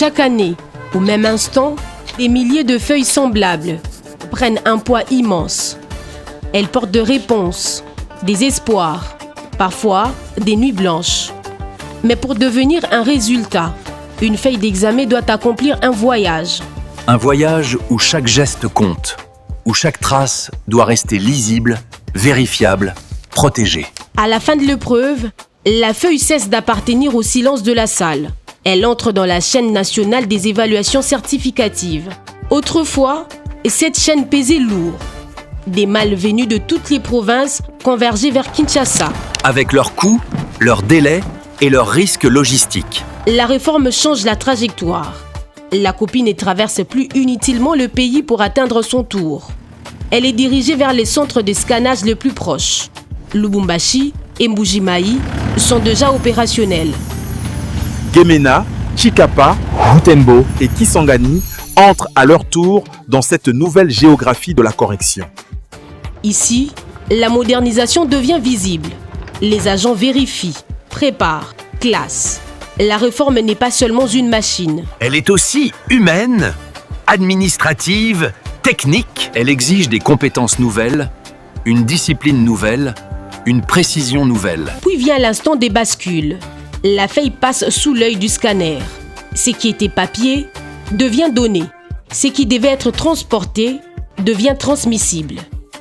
Chaque année, au même instant, des milliers de feuilles semblables prennent un poids immense. Elles portent des réponses, des espoirs, parfois des nuits blanches. Mais pour devenir un résultat, une feuille d'examen doit accomplir un voyage. Un voyage où chaque geste compte, où chaque trace doit rester lisible, vérifiable, protégée. À la fin de l'épreuve, la feuille cesse d'appartenir au silence de la salle. Elle entre dans la chaîne nationale des évaluations certificatives. Autrefois, cette chaîne pesait lourd. Des mâles venus de toutes les provinces convergeaient vers Kinshasa. Avec leurs coûts, leurs délais et leurs risques logistiques. La réforme change la trajectoire. La copie ne traverse plus inutilement le pays pour atteindre son tour. Elle est dirigée vers les centres de scannage les plus proches. Lubumbashi et Mbuji-Mayi sont déjà opérationnels. Gemena, Chikapa, Butembo et Kisangani entrent à leur tour dans cette nouvelle géographie de la correction. Ici, la modernisation devient visible. Les agents vérifient, préparent, classent. La réforme n'est pas seulement une machine. Elle est aussi humaine, administrative, technique. Elle exige des compétences nouvelles, une discipline nouvelle, une précision nouvelle. Puis vient l'instant des bascules. La feuille passe sous l'œil du scanner. Ce qui était papier devient donné. Ce qui devait être transporté devient transmissible.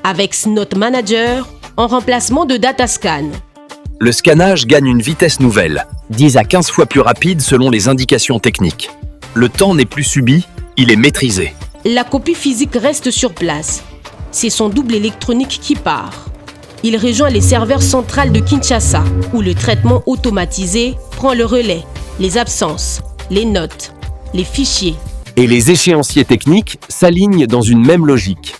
Avec Snot Manager en remplacement de Datascan. Le scannage gagne une vitesse nouvelle, 10 à 15 fois plus rapide selon les indications techniques. Le temps n'est plus subi, il est maîtrisé. La copie physique reste sur place. C'est son double électronique qui part. Il rejoint les serveurs centrales de Kinshasa, où le traitement automatisé prend le relais, les absences, les notes, les fichiers. Et les échéanciers techniques s'alignent dans une même logique.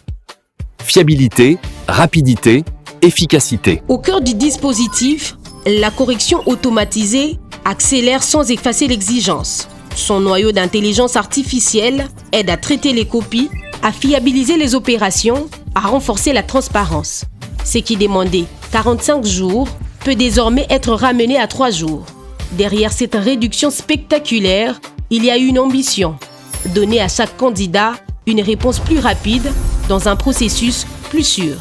Fiabilité, rapidité, efficacité. Au cœur du dispositif, la correction automatisée accélère sans effacer l'exigence. Son noyau d'intelligence artificielle aide à traiter les copies, à fiabiliser les opérations, à renforcer la transparence. Ce qui demandait 45 jours peut désormais être ramené à 3 jours. Derrière cette réduction spectaculaire, il y a une ambition. Donner à chaque candidat une réponse plus rapide dans un processus plus sûr.